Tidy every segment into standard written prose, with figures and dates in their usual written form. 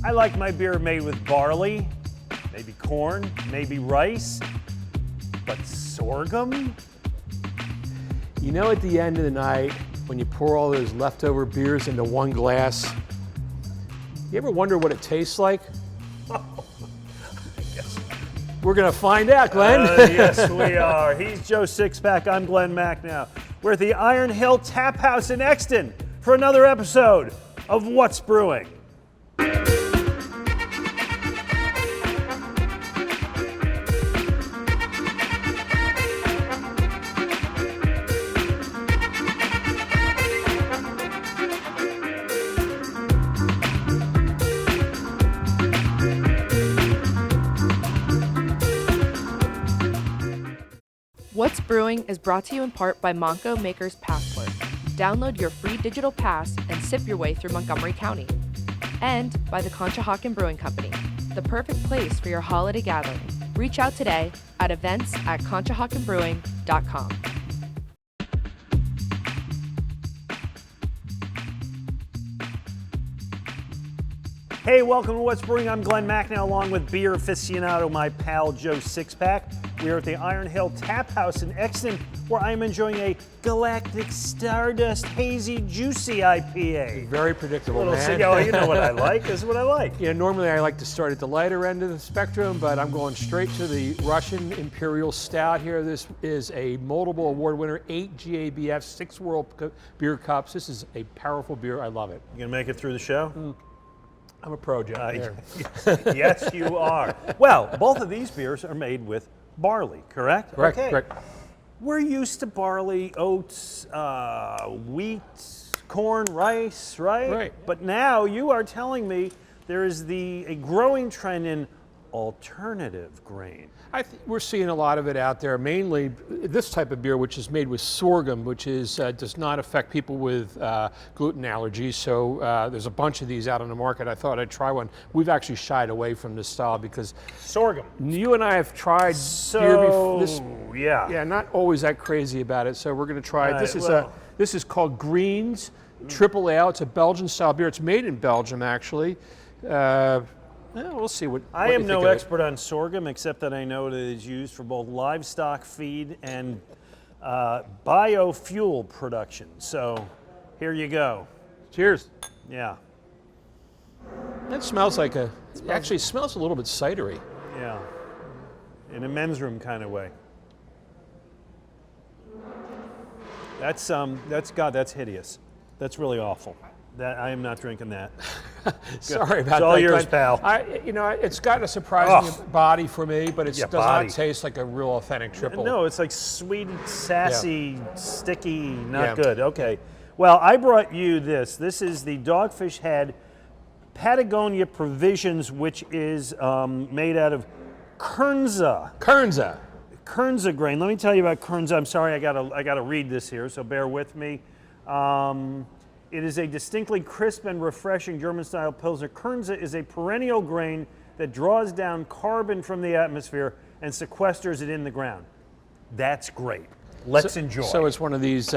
I like my beer made with barley, maybe corn, maybe rice, but sorghum? You know, at the end of the night, when you pour all those leftover beers into one glass, you ever wonder what it tastes like? We're going to find out, Glenn. Yes, we are. He's Joe Sixpack. I'm Glen Macnow. We're at the Iron Hill Tap House in Exton for another episode of What's Brewing. What's Brewing is brought to you in part by Monco Maker's Passport. Download your free digital pass and sip your way through Montgomery County. And by the Conshohocken Brewing Company, the perfect place for your holiday gathering. Reach out today at events@conchohockenbrewing.com. Hey, welcome to What's Brewing. I'm Glen Macnow along with beer aficionado, my pal Joe Sixpack. We are at the Iron Hill Tap House in Exton, where I'm enjoying a Galactic Stardust Hazy Juicy IPA. Very predictable, man. You know what I like. This is what I like. You know, normally I like to start at the lighter end of the spectrum, but I'm going straight to the Russian Imperial Stout here. This is a multiple award winner, 8 GABF, 6 World Beer Cups. This is a powerful beer. I love it. You gonna make it through the show? I'm a pro, Joe. Yes, you are. Well, both of these beers are made with barley, correct? Correct, okay. correct. We're used to barley, oats, wheat, corn, rice, right? Right. But now you are telling me there is a growing trend in alternative grain. We're seeing a lot of it out there, mainly this type of beer, which is made with sorghum, which does not affect people with gluten allergies. So there's a bunch of these out on the market. I thought I'd try one. We've actually shied away from this style because sorghum. You and I have tried beer before. Yeah, not always that crazy about it. So we're going to try it. This is called Greens Triple Ale. It's a Belgian style beer. It's made in Belgium, actually. We'll see what I am you no think expert on sorghum, except that I know that it is used for both livestock feed and biofuel production. So here you go. Cheers. Yeah. That smells like actually it smells a little bit cidery. Yeah. In a men's room kind of way. That's hideous. That's really awful. I am not drinking that. Sorry about that. It's all yours, pal. It's got a surprising body for me, but it does not taste like a real authentic triple. No, it's like sweet, sassy, sticky, not good. Okay. Well, I brought you this. This is the Dogfish Head Patagonia Provisions, which is made out of Kernza. Kernza grain. Let me tell you about Kernza. I'm sorry, I gotta read this here, so bear with me. It is a distinctly crisp and refreshing German-style Pilsner. Kernza is a perennial grain that draws down carbon from the atmosphere and sequesters it in the ground. That's great. Let's enjoy. So it's one of these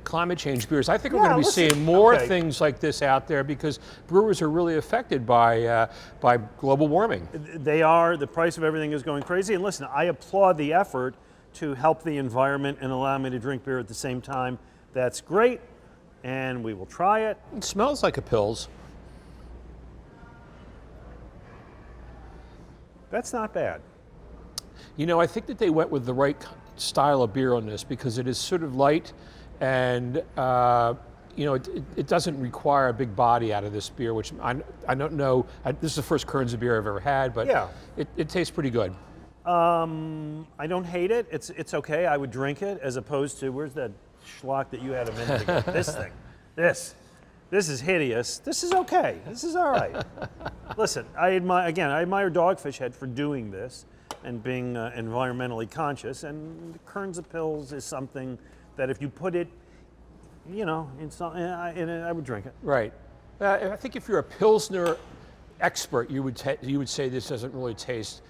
climate change beers. I think we're going to be seeing more things like this out there because brewers are really affected by global warming. They are. The price of everything is going crazy. And listen, I applaud the effort to help the environment and allow me to drink beer at the same time. That's great. And we will try it. It smells like a Pils. That's not bad. You know, I think that they went with the right style of beer on this because it is sort of light and, it doesn't require a big body out of this beer, which I don't know. This is the first Kernza beer I've ever had, but it tastes pretty good. I don't hate it. It's okay. I would drink it as opposed to, where's that schlock that you had a minute ago? This thing. This is hideous. This is okay. This is all right. Listen, I admire Dogfish Head for doing this and being environmentally conscious. And Kernza Pils is something that if you put it, I would drink it. Right. I think if you're a Pilsner expert, you would say this doesn't really taste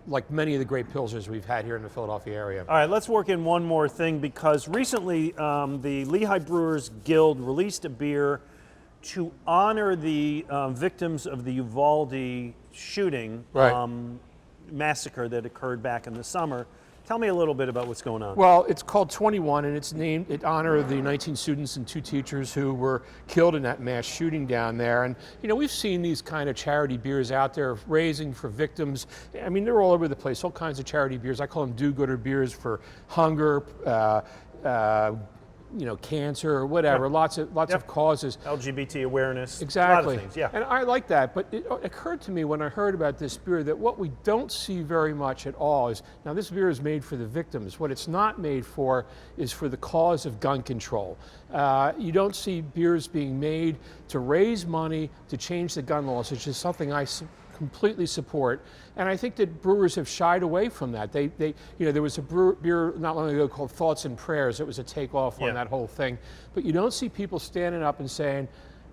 like many of the great Pilsners we've had here in the Philadelphia area. All right, let's work in one more thing because recently the Lehigh Brewers Guild released a beer to honor the victims of the Uvalde shooting Right. massacre that occurred back in the summer. Tell me a little bit about what's going on. Well, it's called 21, and it's named in honor of the 19 students and 2 teachers who were killed in that mass shooting down there. And you know, we've seen these kind of charity beers out there raising for victims. I mean, they're all over the place. All kinds of charity beers. I call them do-gooder beers for hunger. You know, cancer or whatever, lots of causes. LGBT awareness. Exactly. A lot of things, yeah. And I like that, but it occurred to me when I heard about this beer that what we don't see very much at all is, now this beer is made for the victims. What it's not made for is for the cause of gun control. You don't see beers being made to raise money to change the gun laws, which is something I completely support. And I think that brewers have shied away from that. They you know, there was a beer not long ago called Thoughts and Prayers. It was a takeoff on that whole thing. But you don't see people standing up and saying,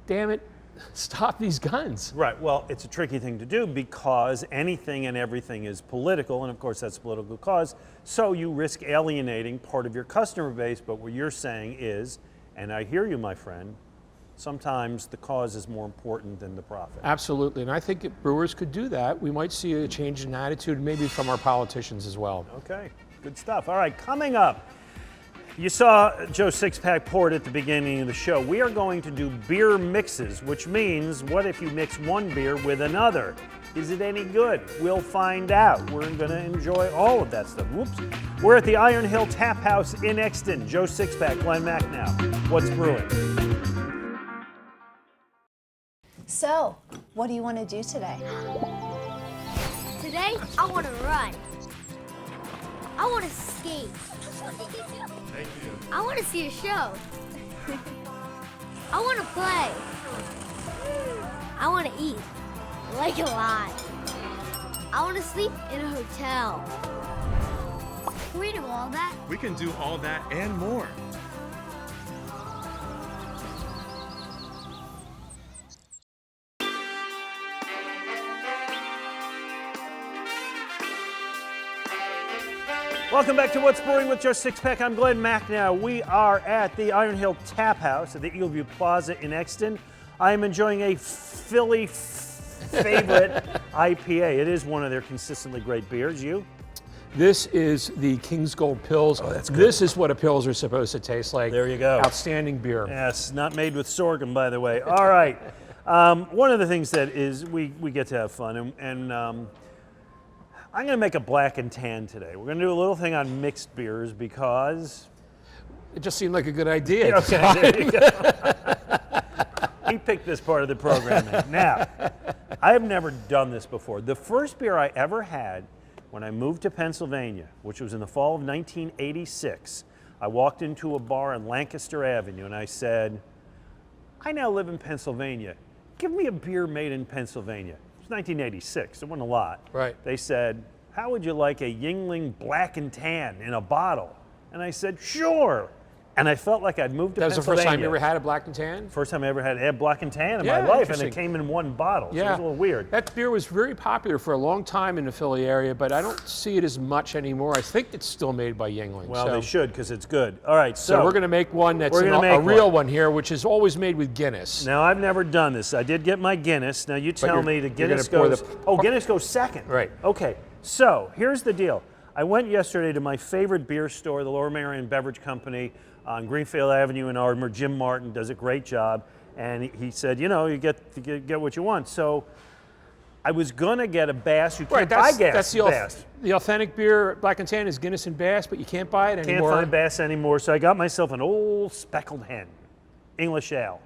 damn it, stop these guns. Right, well, it's a tricky thing to do because anything and everything is political, and of course that's a political cause, so you risk alienating part of your customer base, but what you're saying is, and I hear you, my friend, sometimes the cause is more important than the profit. Absolutely, and I think if brewers could do that, we might see a change in attitude, maybe from our politicians as well. Okay, good stuff. All right, coming up, you saw Joe Sixpack pour it at the beginning of the show. We are going to do beer mixes, which means what if you mix one beer with another? Is it any good? We'll find out. We're going to enjoy all of that stuff. Whoops. We're at the Iron Hill Tap House in Exton. Joe Sixpack, Glen Macnow. What's brewing? So, what do you want to do today? Today, I want to run. I want to skate. Thank you. I want to see a show. I want to play. I want to eat, like a lot. I want to sleep in a hotel. Can we do all that? We can do all that and more. Welcome back to What's Brewing with Joe Sixpack. I'm Glen Macnow. We are at the Iron Hill Tap House at the Eagleview Plaza in Exton. I am enjoying a Philly favorite IPA. It is one of their consistently great beers. You? This is the King's Gold Pils. Oh, that's good. This is what a Pils are supposed to taste like. There you go. Outstanding beer. Yes, not made with sorghum, by the way. All right. One of the things that is we get to have fun, and I'm going to make a black and tan today. We're going to do a little thing on mixed beers because It just seemed like a good idea. okay, there you go. He picked this part of the program. Now, I have never done this before. The first beer I ever had when I moved to Pennsylvania, which was in the fall of 1986, I walked into a bar on Lancaster Avenue and I said, I now live in Pennsylvania. Give me a beer made in Pennsylvania. It was 1986, there wasn't a lot. Right. They said, how would you like a Yingling Black and Tan in a bottle? And I said, sure. And I felt like I'd moved to That was the Pennsylvania. first time you ever had a black and tan? First time I ever had Black and Tan in Yeah, my life, and interesting. it came in one bottle, so it was Yeah. a little weird. That beer was very popular for a long time in the Philly area, but I don't see it as much anymore. I think it's still made by Yingling. Well, so, they should, because it's good. All right, so we're going to make one that's we're gonna a make real one. one here, which is always made with Guinness. Now, I've never done this. I did get my Guinness. Now, you tell me the you're gonna Guinness pour goes... Guinness goes second. Right. Okay, so here's the deal. I went yesterday to my favorite beer store, the Lower Merion Beverage Company on Greenfield Avenue in Ardmore. Jim Martin does a great job. And he said, you know, you get what you want. So I was going to get a Bass. You can't buy that's Bass. the authentic beer, Black and Tan, is Guinness and Bass, but you can't buy it Can't anymore. find Bass anymore, so I got myself an old speckled hen, English ale.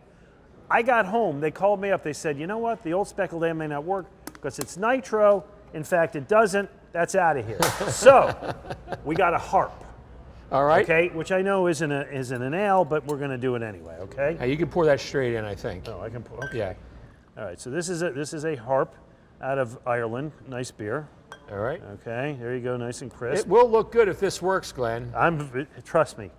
I got home, they called me up, they said, you know what, the old speckled hen may not work because it's nitro. In fact, it doesn't. That's out of here. So we got a harp, All right. okay, which I know isn't an ale, but we're going to do it anyway, okay? Now, you can pour that straight in, I think. Oh, I can pour. Okay. Yeah. All right, so this is a harp out of Ireland. Nice beer. All right. Okay, there you go, nice and crisp. It will look good if this works, Glenn. Trust me,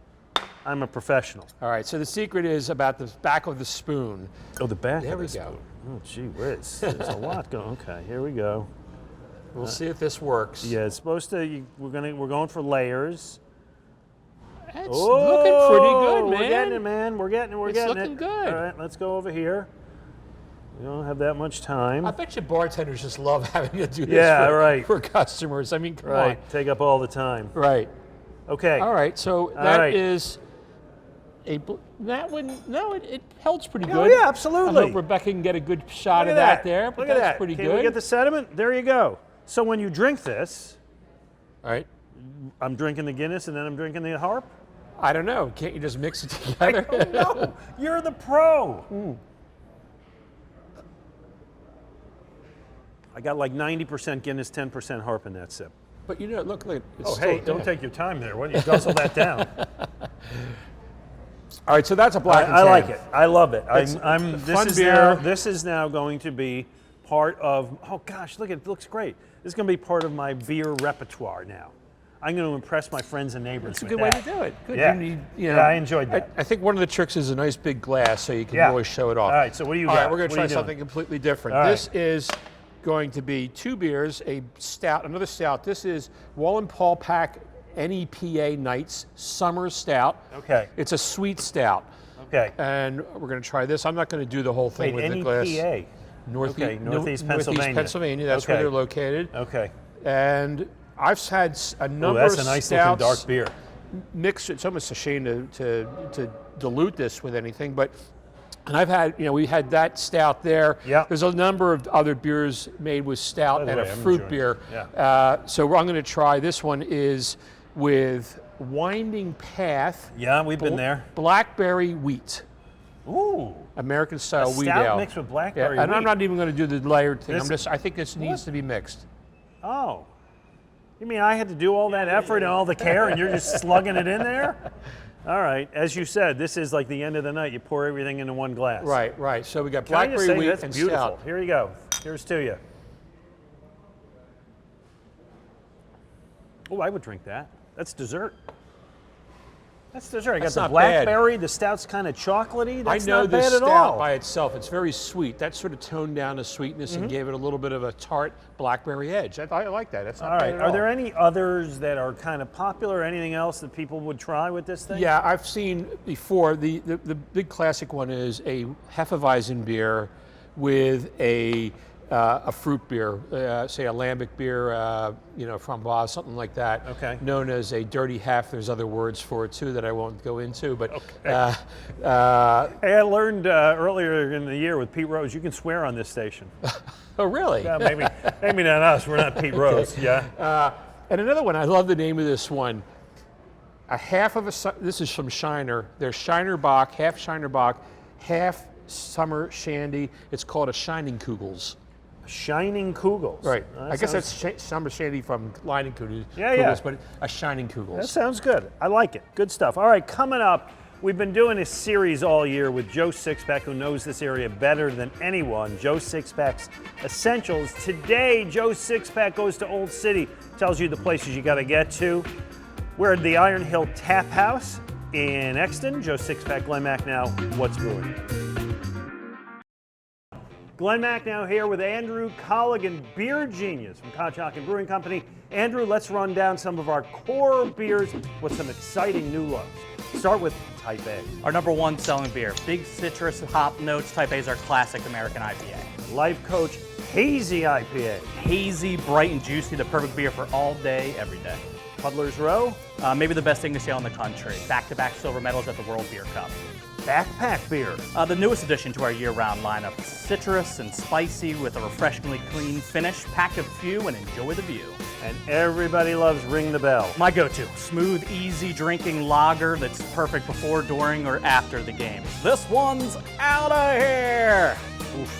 I'm a professional. All right, so the secret is about the back of the spoon. Oh, the back There of we the go. spoon. Oh, gee whiz. There's a lot going. Okay, here we go. We'll see if this works. Yeah, it's supposed to. We're going for layers. It's looking pretty good, man. We're getting it, man. We're getting it. We're It's getting looking it. good. All right, let's go over here. We don't have that much time. I bet you bartenders just love having to do this Yeah, right. for customers. I mean, come Right, take up all the time. on. Right. Okay. All right, so that is that one, no, it holds pretty Oh, good. yeah, absolutely. I hope Rebecca can get a good shot Look of at that there, but Look at that's that. pretty Can good. we get the sediment? There you go. So when you drink this, All right. I'm drinking the Guinness and then I'm drinking the Harp? I don't know. Can't you just mix it together? No, you're the pro. I got like 90% Guinness, 10% Harp in that sip. But you know, look, it's Oh, still hey, don't there. take your time there. Why don't you guzzle that down? All right, so that's a black and I tan. like it. I love it. It's a fun beer. This is now going to be part of, oh gosh, look, it looks great. This is going to be part of my beer repertoire now. I'm going to impress my friends and neighbors. It's a with good way that. to do it. Good. Yeah. You need, you know, Yeah, I enjoyed that. I think one of the tricks is a nice big glass so you can Yeah. always show it off. All right, so what do you All got? right, we're going What to are try you doing? something completely different. All right. This is going to be 2 beers, a stout, another stout. This is Wallen Paul Pack NEPA Nights Summer Stout. Okay. It's a sweet stout. Okay. And we're going to try this. I'm not going to do the whole thing Wait, with the glass. NEPA. Okay, Northeast Pennsylvania. Pennsylvania. That's where Okay. they're located. Okay. And I've had a Oh, number that's of a nice stouts looking dark beer. mixed. It's almost a shame to dilute this with anything, but and I've had, you know, we had that stout there. Yeah. There's a number of other beers made with stout By the and way, a I'm fruit enjoying beer. it. Yeah. So I'm going to try this one is with Winding Path. Yeah, we've been there. Blackberry wheat. Ooh. American style wheat stout ale. mixed with blackberry and I'm wheat. not even going to do the layered thing. This- I think this needs to be mixed. Oh. You mean I had to do all that effort and all the care and you're just slugging it in there? All right. As you said, this is like the end of the night. You pour everything into one glass. Right, right. So we got Can I just blackberry say, wheat that's and beautiful. stout. Here you go. Here's to you. Oh, I would drink that. That's dessert. That's dessert. I got That's the not bad. blackberry. The stout's kind of chocolatey. That's I know not this bad at stout all. by itself. It's very sweet. That sort of toned down the sweetness Mm-hmm. and gave it a little bit of a tart blackberry edge. I like that. That's not All bad right. at Are all. there any others that are kind of popular or anything else that people would try with this thing? Yeah, I've seen before. The big classic one is a Hefeweizen beer with a fruit beer, say a lambic beer, framboise, something like that. Okay. Known as a dirty hef. There's other words for it too that I won't go into. But Okay. Hey, I learned earlier in the year with Pete Rose, you can swear on this station. oh, really? Yeah, maybe not us. We're not Pete Rose. Yeah. And another one, I love the name of this one. This is from Shiner. There's Shiner Bock, half summer shandy. It's called a Shining Kugels. Shining Kugels. Right. That I guess sounds- that's summer shandy from Lining Kugels. Yeah. But a Shining Kugels. That sounds good. I like it. Good stuff. All right, coming up, we've been doing this series all year with Joe Sixpack, who knows this area better than anyone. Joe Sixpack's Essentials. Today, Joe Sixpack goes to Old City, tells you the places you got to get to. We're at the Iron Hill Tap House in Exton. Joe Sixpack, Glen Macnow, what's brewing? Glen Macnow here with Andrew Colligan, beer genius from Conshohocken Brewing Company. Andrew, let's run down some of our core beers with some exciting new looks. Start with Type A. Our #1 selling beer. Big citrus hop notes. Type A is our classic American IPA. Life Coach Hazy IPA. Hazy, bright, and juicy. The perfect beer for all day, every day. Puddler's Row. Maybe the best English ale in the country. Back-to-back silver medals at the World Beer Cup. Backpack Beer. The newest addition to our year-round lineup. Citrus and spicy with a refreshingly clean finish. Pack a few and enjoy the view. And everybody loves Ring the Bell. My go-to. Smooth, easy drinking lager that's perfect before, during, or after the game. This one's out of here!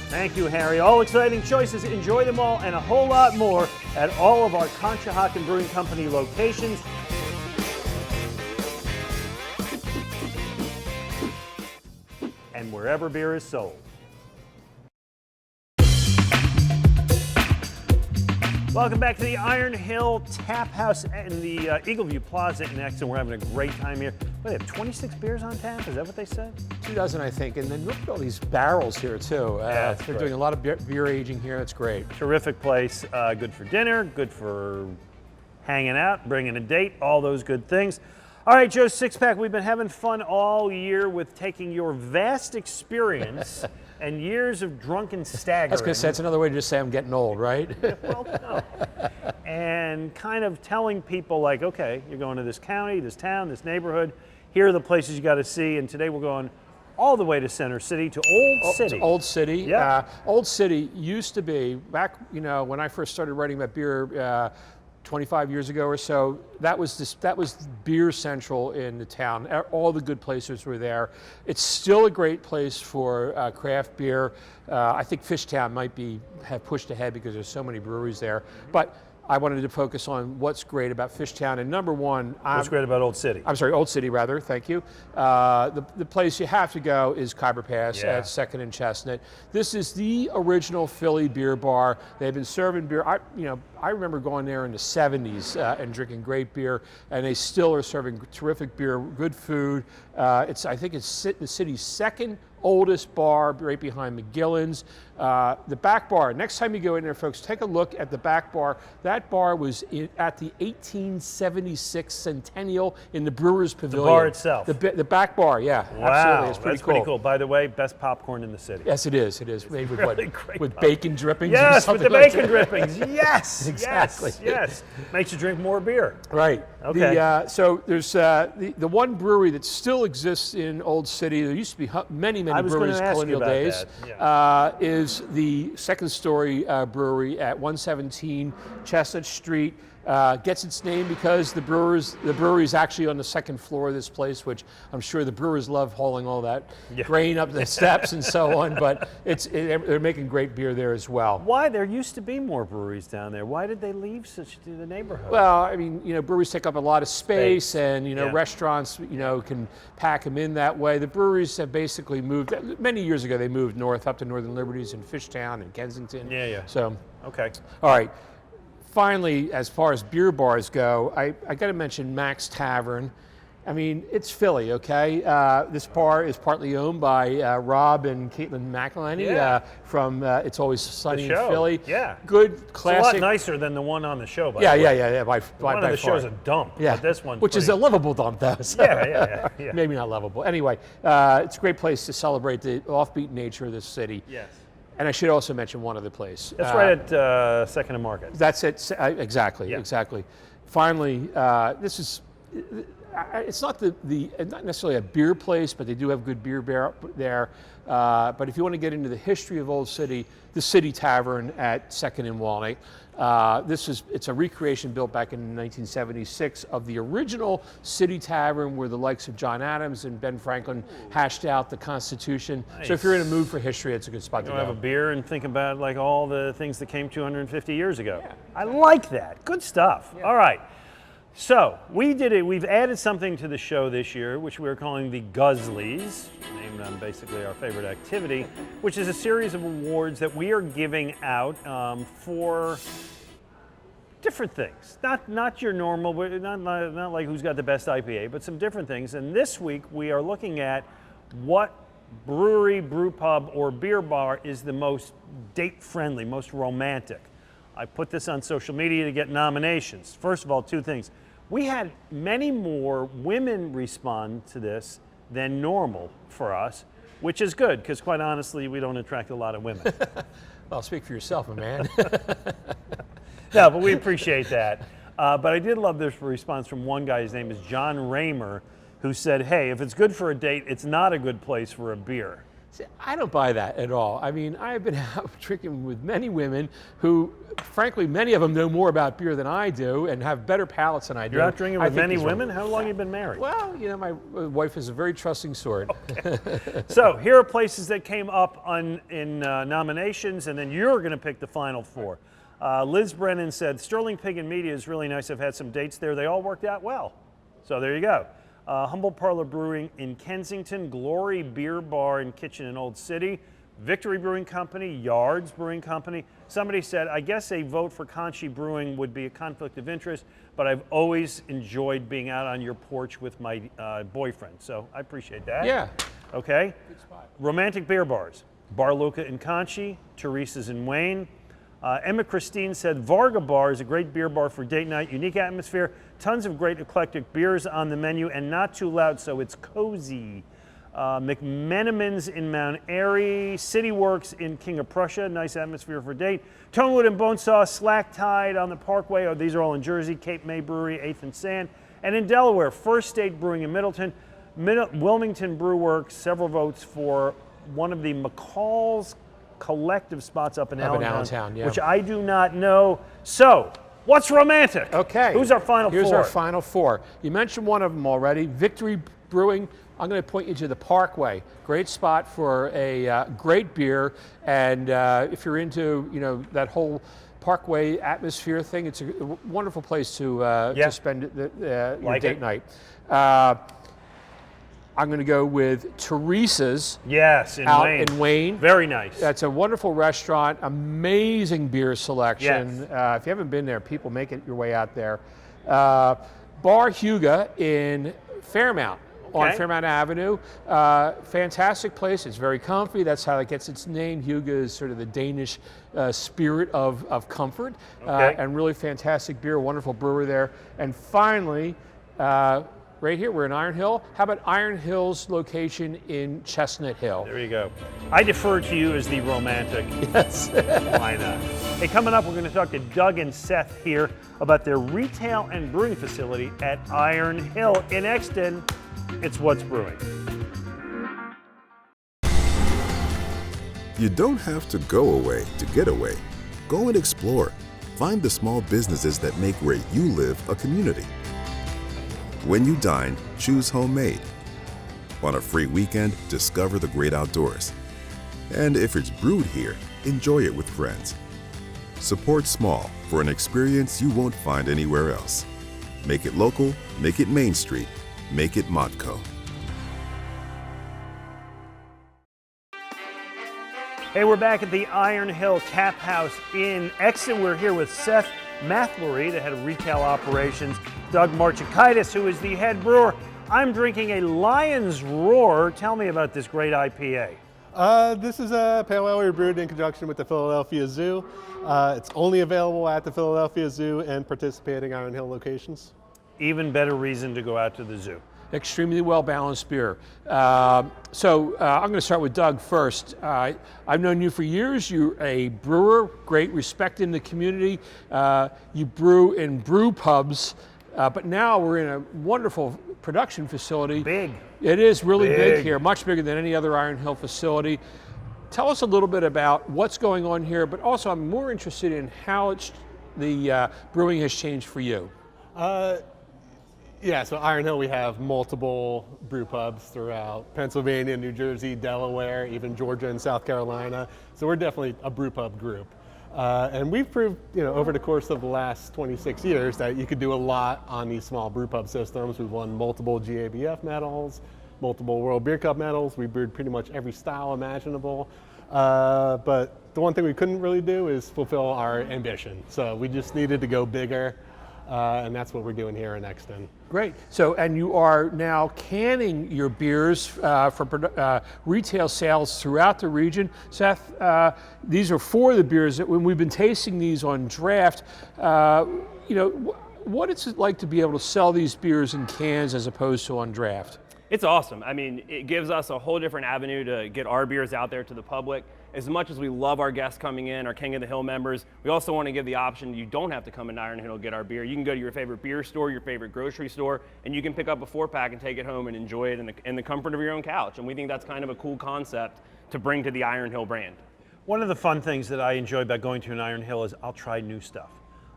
Thank you, Harry. All exciting choices. Enjoy them all and a whole lot more at all of our Conshohocken Brewing Company locations. And wherever beer is sold. Welcome back to the Iron Hill Tap House in the Eagle View Plaza in Exton. We're having a great time here. What, they have 26 beers on tap? Is that what they said? 2,000, I think. And then look at all these barrels here, too. that's they're great. doing a lot of beer aging here. It's great. Terrific place. Good for dinner, good for hanging out, bringing a date, all those good things. All right, Joe Sixpack, we've been having fun all year with taking your vast experience and years of drunken staggering. That's because that's another way to just say I'm getting old, right? Well, no. And kind of telling people like, okay, you're going to this county, this town, this neighborhood. Here are the places you got to see. And today we're going all the way to Center City, to Old City. Old City. Yeah. Old City used to be, back, when I first started writing about beer 25 years ago or so, that was beer central in the town. All the good places were there. It's still a great place for craft beer. I think Fishtown might have pushed ahead because there's so many breweries there. But I wanted to focus on what's great about Fishtown. And number one, what's great about Old City? I'm sorry, Old City rather, thank you. The place you have to go is Khyber Pass at 2nd and Chestnut. This is the original Philly beer bar. They've been serving beer. I remember going there in the 70s and drinking great beer, and they still are serving terrific beer, good food. I think it's the city's second oldest bar, right behind McGillen's. The back bar, next time you go in there, folks, take a look at the back bar. That bar was at the 1876 centennial in the Brewers Pavilion. The bar itself. The back bar, yeah. Wow, absolutely. It's that's pretty cool. By the way, best popcorn in the city. Yes, it is. It is. Made with really what? great With popcorn. bacon drippings? Yes, or with something the like bacon that. drippings. Yes, Exactly. yes. Makes you drink more beer. Right. Okay. So there's the one brewery that still exists in Old City. There used to be many I was breweries in gonna ask you colonial about days. that. Yeah. Is the Second Story Brewery at 117 Chestnut Street. Gets its name because the brewery is actually on the second floor of this place, which I'm sure the brewers love hauling all that grain up the steps and so on. But they're making great beer there as well. Why? There used to be more breweries down there. Why did they leave the neighborhood? Well, I mean, breweries take up a lot of space, and Yeah. restaurants, can pack them in that way. The breweries have basically moved. Many years ago, they moved north up to Northern Liberties and Fishtown and Kensington. Yeah. So, Okay. all right. Finally, as far as beer bars go, I got to mention Mac's Tavern. I mean, it's Philly, okay? This bar is partly owned by Rob and Caitlin McElhenney from It's Always Sunny in Philly. Yeah. Good, classic. It's a lot nicer than the one on the show, by the way. Yeah. The one on the show's a dump. Yeah, But this one, which is a lovable dump, though. So Yeah. Maybe not lovable. Anyway, it's a great place to celebrate the offbeat nature of this city. Yes. And I should also mention one other place. That's right at 2nd and Market. That's it. Exactly. Yeah. Exactly. Finally, this is. It's not not necessarily a beer place, but they do have good beer there. But if you want to get into the history of Old City, the City Tavern at 2nd and Walnut. It's a recreation built back in 1976 of the original City Tavern, where the likes of John Adams and Ben Franklin hashed out the Constitution. So if you're in a mood for history, it's a good spot to go. Have a beer and think about like all the things that came 250 years ago. Yeah. I like that. Good stuff. Yeah. All right. So we've added something to the show this year, which we're calling the Guzzlies, named on basically our favorite activity, which is a series of awards that we are giving out for different things. Not your normal, not like who's got the best IPA, but some different things. And this week we are looking at what brewery, brew pub, or beer bar is the most date-friendly, most romantic. I put this on social media to get nominations. First of all, two things. We had many more women respond to this than normal for us, which is good, because quite honestly, we don't attract a lot of women. Well, speak for yourself, my man. No, but we appreciate that. But I did love this response from one guy. His name is John Raymer, who said, hey, if it's good for a date, it's not a good place for a beer. See, I don't buy that at all. I mean, I've been out drinking with many women who, frankly, many of them know more about beer than I do and have better palates than I do. You're out drinking with many women? How long have you been married? Well, my wife is a very trusting sort. Okay. So here are places that came up in nominations, and then you're going to pick the final four. Liz Brennan said, Sterling Pig and Media is really nice. I've had some dates there. They all worked out well. So there you go. Humble Parlor Brewing in Kensington, Glory Beer Bar and Kitchen in Old City, Victory Brewing Company, Yards Brewing Company. Somebody said, I guess a vote for Conchi Brewing would be a conflict of interest, but I've always enjoyed being out on your porch with my boyfriend. So I appreciate that. Yeah. Okay. Good spot. Romantic beer bars, Bar Luca in Conchi, Teresa's in Wayne, Emma Christine said, Varga Bar is a great beer bar for date night, unique atmosphere, tons of great eclectic beers on the menu, and not too loud, so it's cozy. McMenamin's in Mount Airy, City Works in King of Prussia, nice atmosphere for date. Tonewood and Bonesaw, Slack Tide on the Parkway, these are all in Jersey, Cape May Brewery, 8th and Sand. And in Delaware, First State Brewing in Middleton, Wilmington Brew Works, several votes for one of the McCall's collective spots up in Allentown, yeah. which I do not know. So, what's romantic? Okay. Who's our final Here's four? our final four. You mentioned one of them already, Victory Brewing. I'm going to point you to the Parkway. Great spot for a great beer, and if you're into that whole Parkway atmosphere thing, it's a wonderful place to spend your date night. I'm going to go with Teresa's. Yes, in Wayne. Very nice. That's a wonderful restaurant, amazing beer selection. Yes. If you haven't been there, people, make it your way out there. Bar Huga in Fairmount. On Fairmount Avenue. Fantastic place. It's very comfy. That's how it gets its name. Huga is sort of the Danish spirit of comfort. And really fantastic beer, wonderful brewer there. And finally, right here, we're in Iron Hill. How about Iron Hill's location in Chestnut Hill? There you go. I defer to you as the romantic. Yes. Why not? Hey, coming up, we're going to talk to Doug and Seth here about their retail and brewing facility at Iron Hill in Exton. It's What's Brewing. You don't have to go away to get away. Go and explore. Find the small businesses that make where you live a community. When you dine, choose homemade. On a free weekend, discover the great outdoors. And if it's brewed here, enjoy it with friends. Support small for an experience you won't find anywhere else. Make it local, make it Main Street, make it Modco. Hey, we're back at the Iron Hill Tap House in Exton. We're here with Seth Mathlery, the head of retail operations, Doug Marchikaitis, who is the head brewer. I'm drinking a Lion's Roar. Tell me about this great IPA. This is a pale ale we brewed in conjunction with the Philadelphia Zoo. It's only available at the Philadelphia Zoo and participating Iron Hill locations. Even better reason to go out to the zoo. Extremely well-balanced beer. I'm going to start with Doug first. I've known you for years. You're a brewer, great respect in the community. You brew in brew pubs, but now we're in a wonderful production facility. Big. It is really big here, much bigger than any other Iron Hill facility. Tell us a little bit about what's going on here, but also I'm more interested in how the brewing has changed for you. Yeah, so Iron Hill, we have multiple brew pubs throughout Pennsylvania, New Jersey, Delaware, even Georgia and South Carolina. So we're definitely a brew pub group. And we've proved, over the course of the last 26 years that you could do a lot on these small brew pub systems. We've won multiple GABF medals, multiple World Beer Cup medals. We brewed pretty much every style imaginable. But the one thing we couldn't really do is fulfill our ambition. So we just needed to go bigger. And that's what we're doing here in Exton. Great. So, and you are now canning your beers for retail sales throughout the region. Seth, these are four of the beers that when we've been tasting these on draft, what is it like to be able to sell these beers in cans as opposed to on draft? It's awesome. I mean, it gives us a whole different avenue to get our beers out there to the public. As much as we love our guests coming in, our King of the Hill members, we also want to give the option you don't have to come into Iron Hill to get our beer. You can go to your favorite beer store, your favorite grocery store, and you can pick up a 4-pack and take it home and enjoy it in the comfort of your own couch. And we think that's kind of a cool concept to bring to the Iron Hill brand. One of the fun things that I enjoy about going to an Iron Hill is I'll try new stuff.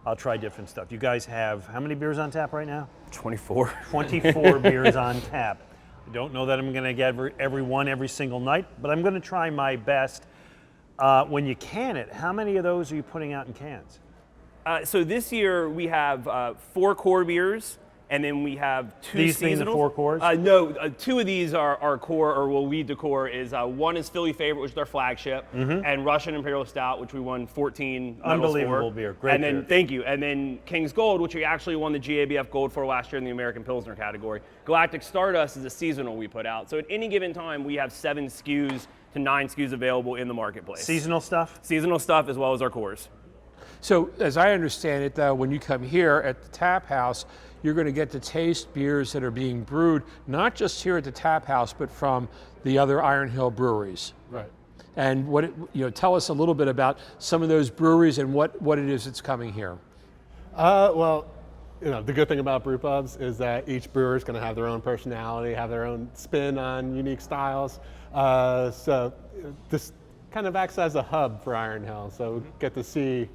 I'll try different stuff. You guys have how many beers on tap right now? 24. 24 beers on tap. I don't know that I'm going to get every one every single night, but I'm going to try my best. When you can it, how many of those are you putting out in cans? So this year we have 4 core beers, and then we have 2 These being the seasonals. 4 cores? No, 2 of these are core, or will lead to core. Is one is Philly Favorite, which is our flagship, and Russian Imperial Stout, which we won 14 medals Unbelievable for. beer, great And then beer. thank you. And then King's Gold, which we actually won the GABF Gold for last year in the American Pilsner category. Galactic Stardust is a seasonal we put out. So at any given time, we have 7 SKUs to 9 SKUs available in the marketplace. Seasonal stuff? Seasonal stuff as well as our cores. So as I understand it, though, when you come here at the tap house, you're going to get to taste beers that are being brewed, not just here at the tap house, but from the other Iron Hill breweries. Right. And tell us a little bit about some of those breweries and what it is that's coming here. Well, the good thing about brew pubs is that each brewer is going to have their own personality, have their own spin on unique styles. So this kind of acts as a hub for Iron Hill. So we get to see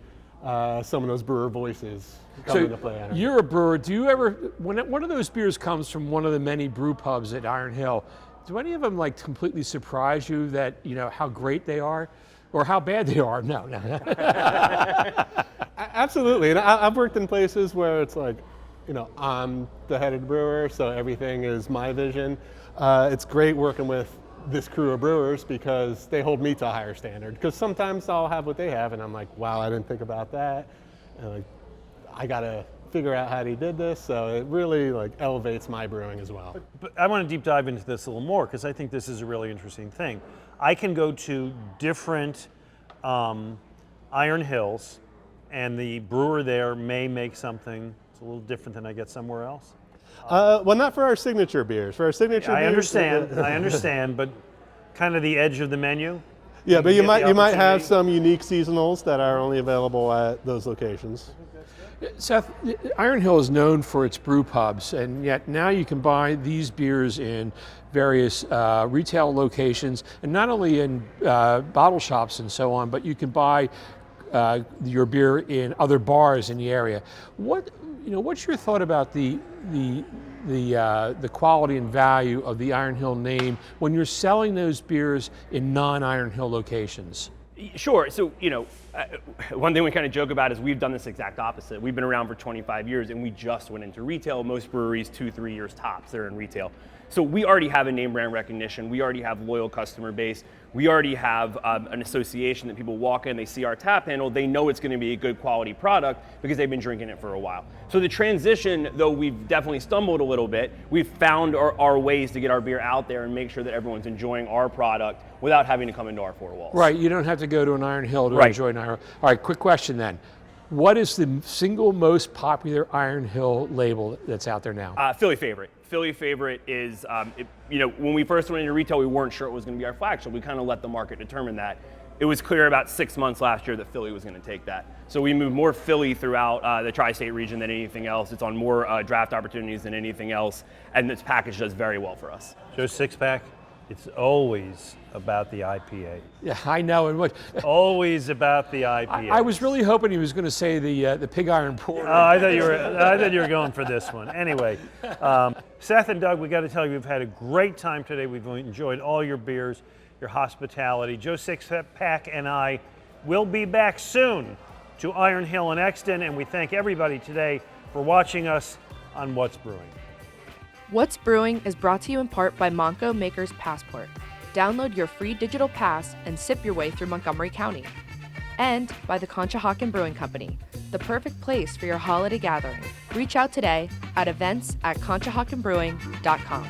some of those brewer voices come into play. You're a brewer. Do you ever, when one of those beers comes from one of the many brew pubs at Iron Hill, do any of them like completely surprise you that, how great they are or how bad they are? No. Absolutely. And I've worked in places where it's like, I'm the head brewer, so everything is my vision. It's great working with this crew of brewers because they hold me to a higher standard. Because sometimes I'll have what they have and I'm like, wow, I didn't think about that. And I got to figure out how he did this, so it really elevates my brewing as well. But I want to deep dive into this a little more because I think this is a really interesting thing. I can go to different Iron Hills and the brewer there may make something that's a little different than I get somewhere else. Well, not for our signature beers. For our signature beers, I understand, but kind of the edge of the menu. Yeah, but you might have some unique seasonals that are only available at those locations. Seth, Iron Hill is known for its brew pubs, and yet now you can buy these beers in various retail locations, and not only in bottle shops and so on, but you can buy your beer in other bars in the area. What's your thought about the quality and value of the Iron Hill name when you're selling those beers in non-Iron Hill locations? Sure. So, one thing we kind of joke about is we've done this exact opposite. We've been around for 25 years and we just went into retail. Most breweries, 2-3 years tops, they're in retail. So we already have a name brand recognition. We already have loyal customer base. We already have an association that people walk in, they see our tap handle, they know it's going to be a good quality product because they've been drinking it for a while. So the transition, though we've definitely stumbled a little bit, we've found our ways to get our beer out there and make sure that everyone's enjoying our product without having to come into our four walls. Right, you don't have to go to an Iron Hill to enjoy an Iron Hill. All right, quick question then. What is the single most popular Iron Hill label that's out there now? Philly Favorite. Philly Favorite is, when we first went into retail, we weren't sure it was going to be our flagship. We kind of let the market determine that. It was clear about 6 months last year that Philly was going to take that. So we moved more Philly throughout the tri-state region than anything else. It's on more draft opportunities than anything else, and this package does very well for us. Joe Sixpack, it's always about the IPA. Yeah, I know. And always about the IPA. I was really hoping he was going to say the pig iron porter. I thought you were going for this one. Anyway, Seth and Doug, we got to tell you, we've had a great time today. We've enjoyed all your beers, your hospitality. Joe Sixpack and I will be back soon to Iron Hill and Exton, and we thank everybody today for watching us on What's Brewing. What's Brewing is brought to you in part by Monco Maker's Passport. Download your free digital pass and sip your way through Montgomery County. And by the Conshohocken Brewing Company, the perfect place for your holiday gathering. Reach out today at events@conshohockenbrewing.com.